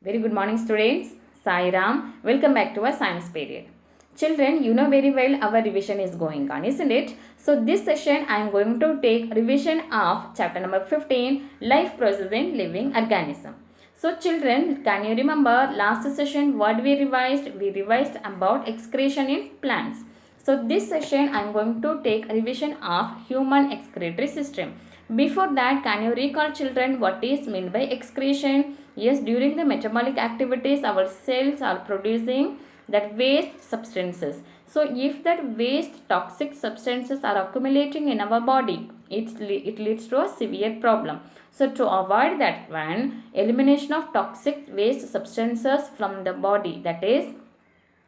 Very good morning, students. Sai Ram. Welcome back to our science period. Children, you know very well our revision is going on, isn't it? So this session I am going to take revision of chapter number 15, Life Process in Living Organism. So children, can you remember last session what we revised? We revised about excretion in plants. So this session I am going to take revision of human excretory system. Before that, can you recall children what is meant by excretion? Yes, during the metabolic activities our cells are producing that waste substances. So if that waste toxic substances are accumulating in our body, it leads to a severe problem. So to avoid that one, elimination of toxic waste substances from the body, that is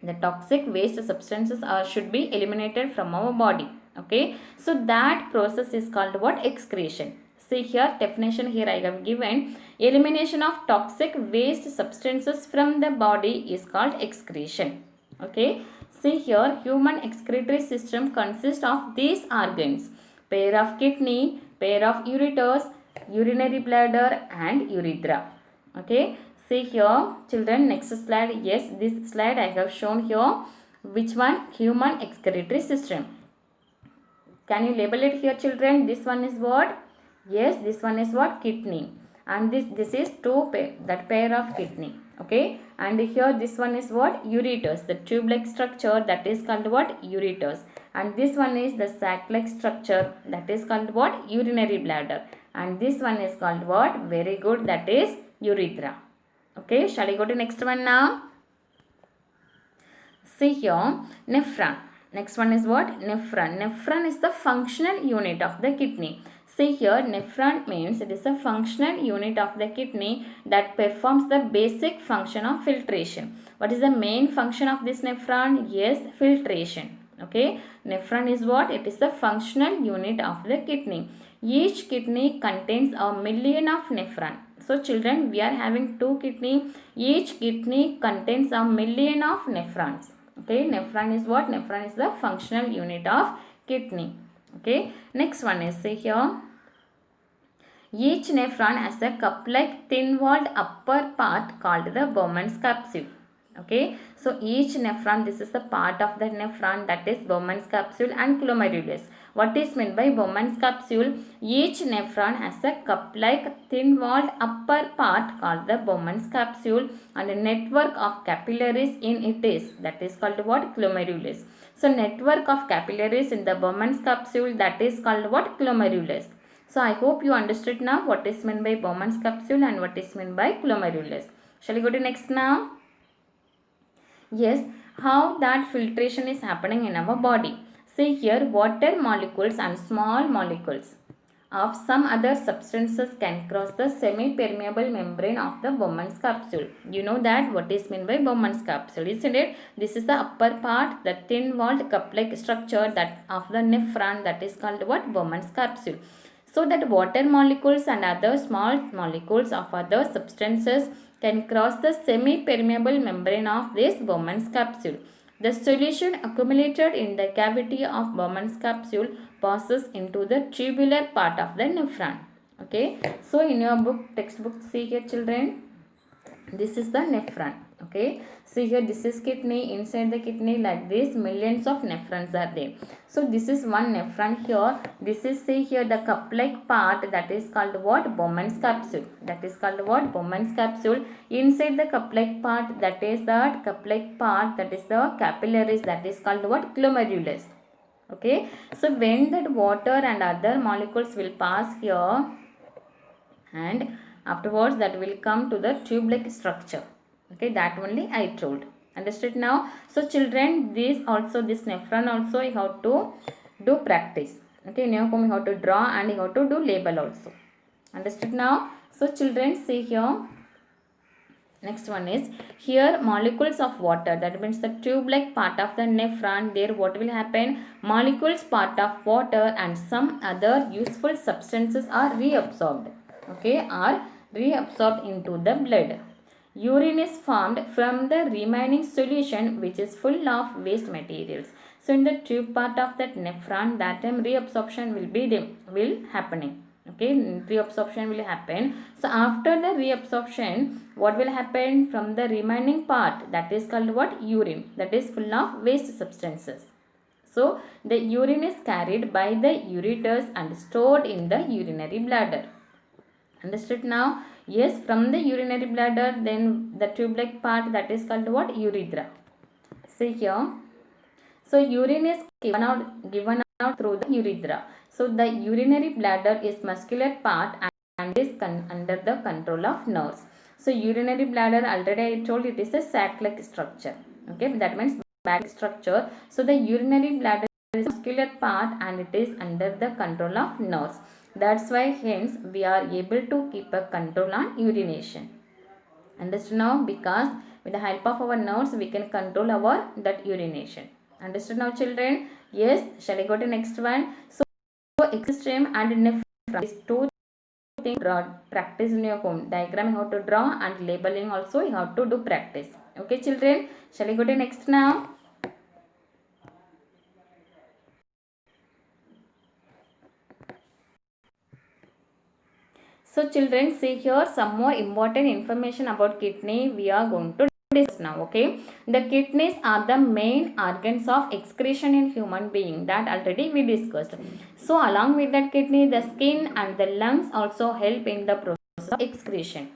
the toxic waste substances should be eliminated from our body. Okay, so that process is called what? Excretion. See here, definition here I have given. Elimination of toxic waste substances from the body is called excretion. Okay, see here, human excretory system consists of these organs: pair of kidney, pair of ureters, urinary bladder and urethra. Okay, see here children, next slide. Yes, this slide I have shown here. Which one? Human excretory system. Can you label it here children? This one is what? Yes, this one is what? Kidney. And this is two pair, that pair of kidney. Okay, and here this one is what? Ureters, the tube-like structure, that is called what? Ureters. And this one is the sac-like structure, that is called what? Urinary bladder. And this one is called what? Very good, that is urethra. Okay, shall I go to next one now? See here, nephron. Next one is what? Nephron. Nephron is the functional unit of the kidney. See here, nephron means it is a functional unit of the kidney that performs the basic function of filtration. What is the main function of this nephron? Yes, filtration. Okay, nephron is what? It is the functional unit of the kidney. Each kidney contains a million of nephron. So children, we are having two kidney. Each kidney contains a million of nephrons. Okay, nephron is what? Nephron is the functional unit of kidney. Okay, next one is, see here. Each nephron has a cup-like thin-walled upper part called the Bowman's capsule. Okay, so each nephron, this is the part of the nephron, that is Bowman's capsule and glomerulus. What is meant by Bowman's capsule? Each nephron has a cup-like thin-walled upper part called the Bowman's capsule and a network of capillaries in it is, that is called what? Glomerulus. So network of capillaries in the Bowman's capsule, that is called what? Glomerulus. So I hope you understood now what is meant by Bowman's capsule and what is meant by glomerulus. Shall we go to next now? Yes, how that filtration is happening in our body. See here, water molecules and small molecules of some other substances can cross the semi-permeable membrane of the Bowman's capsule. You know that what is meant by Bowman's capsule, isn't it? This is the upper part, the thin-walled cup-like structure that of the nephron, that is called what? Bowman's capsule. So that water molecules and other small molecules of other substances can cross the semi-permeable membrane of this Bowman's capsule. The solution accumulated in the cavity of Bowman's capsule passes into the tubular part of the nephron. Okay, so in your book, textbook, see here children, this is the nephron. Okay, see here, this is kidney. Inside the kidney, like this, millions of nephrons are there. So this is one nephron here. This is, see here, the cup-like part, that is called what? Bowman's capsule. That is called what? Bowman's capsule. Inside the cup-like part, that is that cup-like part, that is the capillaries, that is called what? Glomerulus. Okay, so when that water and other molecules will pass here, and afterwards that will come to the tube-like structure. Okay, that only I told. Understood now? So children, this nephron also you have to do practice. Okay, in your home you have to draw and you have to do label also. Understood now? So children, see here. Next one is, here molecules of water, that means the tube-like part of the nephron, there what will happen? Molecules part of water and some other useful substances are reabsorbed. Okay, are reabsorbed into the blood. Urine is formed from the remaining solution which is full of waste materials. So in the tube part of that nephron, that time reabsorption will happening. Okay, reabsorption will happen. So after the reabsorption, what will happen from the remaining part, that is called what? Urine, that is full of waste substances. So the urine is carried by the ureters and stored in the urinary bladder. Understood now? Yes, from the urinary bladder, then the tube-like part, that is called what? Urethra. See here. So urine is given out through the urethra. So the urinary bladder is muscular part and is under the control of nerves. So urinary bladder, already I told it is a sac-like structure. Okay, that means bag structure. So the urinary bladder is a muscular part and it is under the control of nerves. That's why hence we are able to keep a control on urination. Understood now? Because with the help of our nerves we can control our that urination. Understood now, children? Yes. Shall I go to next one? So extreme and nephron, these two things draw practice in your home. Diagram you have to draw and labeling also you have to do practice. Okay, children? Shall I go to next now? So children, see here some more important information about kidney we are going to discuss now. Okay, the kidneys are the main organs of excretion in human being, that already we discussed. So along with that kidney, the skin and the lungs also help in the process of excretion.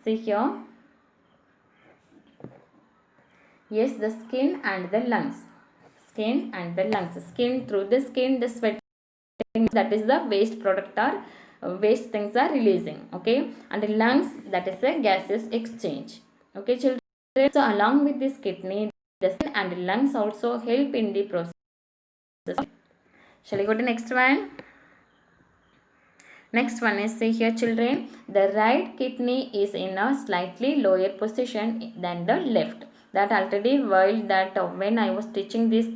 See here. Yes, the skin and the lungs. Skin and the lungs. Skin, through the skin, the sweat, that is the waste product or waste things are releasing. Okay, and the lungs, that is a gaseous exchange. Okay, children. So along with this kidney, the skin and lungs also help in the process. Shall I go to next one? Next one is, see here children, the right kidney is in a slightly lower position than the left. That already while that when I was teaching this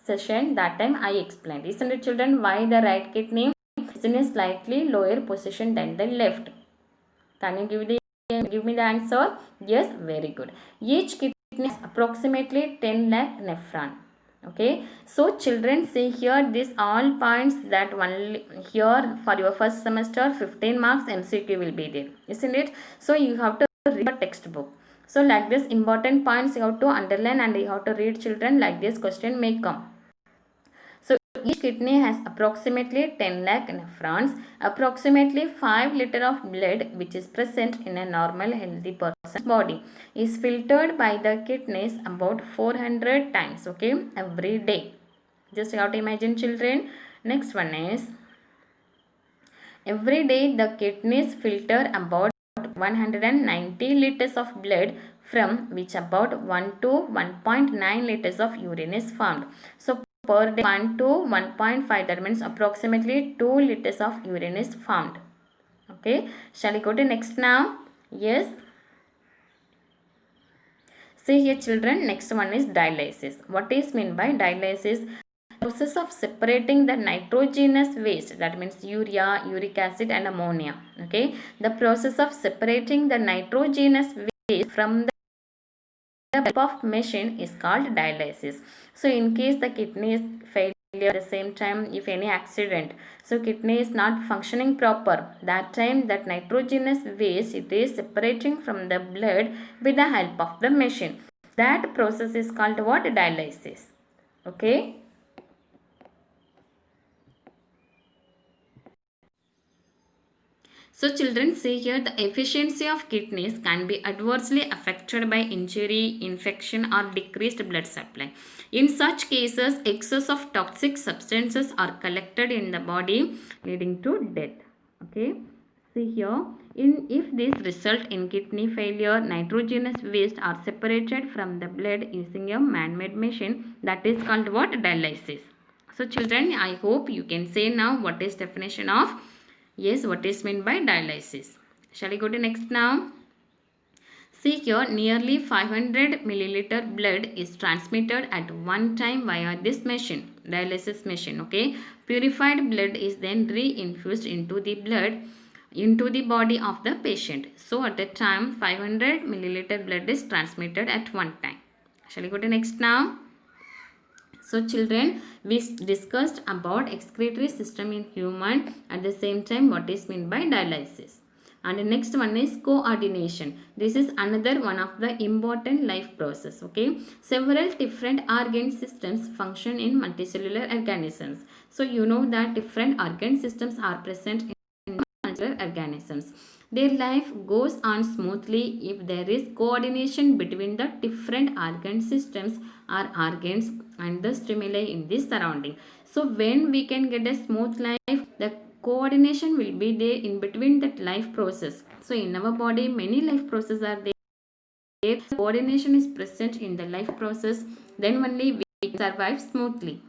session, that time I explained. Isn't it children, why the right kidney is in a slightly lower position than the left? Can you give me the answer? Yes, very good. Each kidney has approximately 10 lakh nephron. Okay, so children, see here these all points that only here for your first semester 15 marks MCQ will be there, isn't it? So you have to read your textbook. So like this important points you have to underline and you have to read, children, like this question may come. So each kidney has approximately 10 lakh nephrons. Approximately 5 liter of blood which is present in a normal healthy person's body is filtered by the kidneys about 400 times, okay, every day. Just you have to imagine, children. Next one is, every day the kidneys filter about 190 liters of blood, from which about 1 to 1.9 liters of urine is formed. So per day 1 to 1.5, that means approximately 2 liters of urine is formed. Okay, shall we go to next now? Yes. See here children, next one is dialysis. What is meant by dialysis? Process of separating the nitrogenous waste, that means urea, uric acid and ammonia. Okay, the process of separating the nitrogenous waste from the type of machine is called dialysis. So in case the kidney is failure at the same time, if any accident, so kidney is not functioning proper, that time that nitrogenous waste, it is separating from the blood with the help of the machine. That process is called what? Dialysis. Okay. So children, see here the efficiency of kidneys can be adversely affected by injury, infection or decreased blood supply. In such cases, excess of toxic substances are collected in the body, leading to death. Okay. See here, if this result in kidney failure, nitrogenous waste are separated from the blood using a man-made machine, that is called what? Dialysis. So children, I hope you can say now what is definition of, yes, what is meant by dialysis. Shall we go to next now? See here, nearly 500 milliliter blood is transmitted at one time via this machine, dialysis machine. Okay, purified blood is then reinfused into the body of the patient. So at a time, 500 milliliter blood is transmitted at one time. Shall we go to next now? So children, we discussed about excretory system in human, at the same time what is meant by dialysis. And the next one is coordination. This is another one of the important life process. Okay, several different organ systems function in multicellular organisms. So you know that different organ systems are present in multicellular organisms. Their life goes on smoothly if there is coordination between the different organ systems or organs and the stimuli in the surrounding. So when we can get a smooth life, the coordination will be there in between that life process. So in our body, many life processes are there. Coordination is present in the life process, then only we survive smoothly.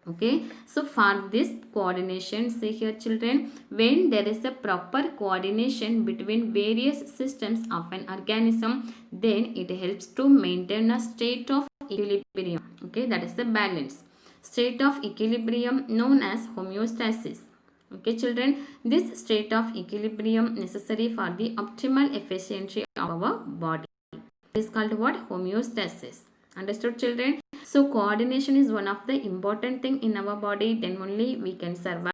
Okay, so for this coordination, say here children, when there is a proper coordination between various systems of an organism, then it helps to maintain a state of equilibrium. Okay, that is the balance. State of equilibrium known as homeostasis. Okay children, this state of equilibrium necessary for the optimal efficiency of our body. It is called what? Homeostasis. Understood children? So coordination is one of the important thing in our body, then only we can survive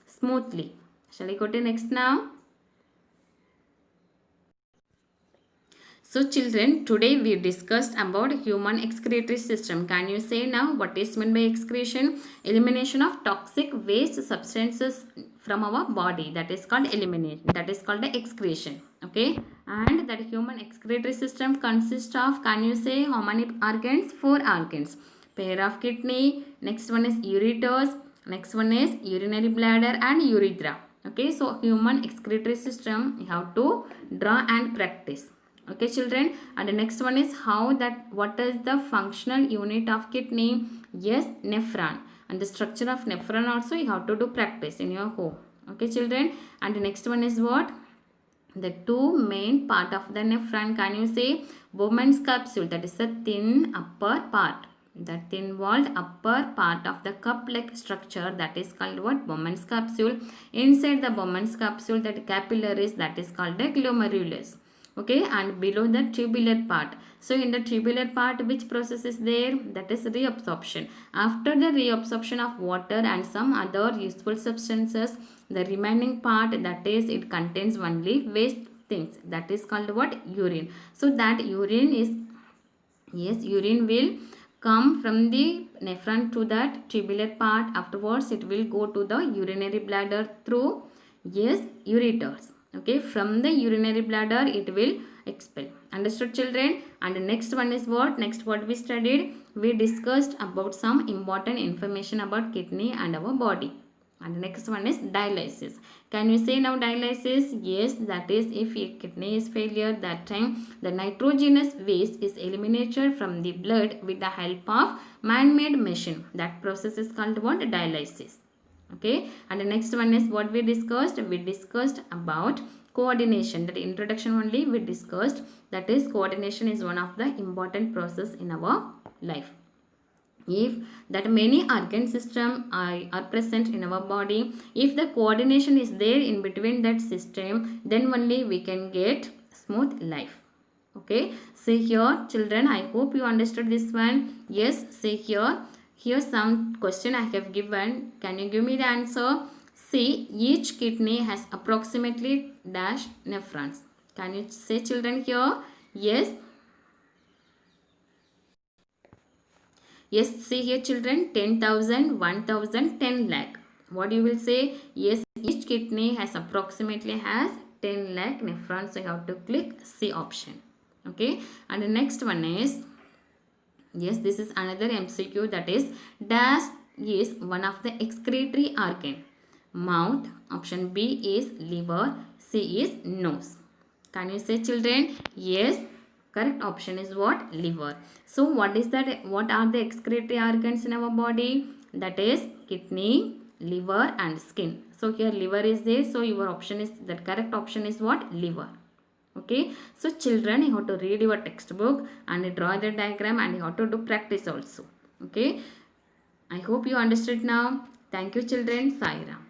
smoothly. Shall I go to next now? So children, today we discussed about human excretory system. Can you say now what is meant by excretion? Elimination of toxic waste substances from our body. That is called elimination. That is called the excretion. Okay. And that human excretory system consists of, can you say how many organs? 4 organs. Pair of kidney. Next one is ureters. Next one is urinary bladder and urethra. Okay. So human excretory system you have to draw and practice. Okay children, and the next one is what is the functional unit of kidney? Yes, nephron, and the structure of nephron also you have to do practice in your home. Okay children, and the next one is what? The two main part of the nephron, can you say? Bowman's capsule, that is the thin upper part. The thin walled upper part of the cup-like structure, that is called what? Bowman's capsule. Inside the Bowman's capsule, that capillaries, that is called the glomerulus. Okay, and below the tubular part. So in the tubular part, which process is there? That is reabsorption. After the reabsorption of water and some other useful substances, the remaining part, that is, it contains only waste things, that is called what? Urine. So that urine is, yes, urine will come from the nephron to that tubular part. Afterwards it will go to the urinary bladder through, yes, ureters. Okay, from the urinary bladder it will expel. Understood children? And next one is what? Next what we studied? We discussed about some important information about kidney and our body. And next one is dialysis. Can you say now dialysis? Yes, that is if a kidney is failure, that time the nitrogenous waste is eliminated from the blood with the help of man-made machine. That process is called what? Dialysis. Okay, and the next one is what we discussed? We discussed about coordination. That introduction only we discussed, that is coordination is one of the important process in our life. If that many organ system are present in our body, if the coordination is there in between that system, then only we can get smooth life. Okay, see here children, I hope you understood this one. Yes, see here. Here's some question I have given. Can you give me the answer? See, each kidney has approximately dash nephrons. Can you say children here? Yes. Yes, see here children, 10,000, 1,000, 10 lakh. What you will say? Yes, each kidney has approximately has 10 lakh nephrons. So you have to click C option. Okay, and the next one is, yes, this is another MCQ, that is dash is one of the excretory organ. Mouth, option B is liver, C is nose. Can you say children? Yes, correct option is what? Liver. So what is that? What are the excretory organs in our body? That is kidney, liver and skin. So here liver is there. So your option is, that correct option is what? Liver. Okay, so children, you have to read your textbook and draw the diagram, and you have to do practice also. Okay, I hope you understood now. Thank you children. Sai Ram.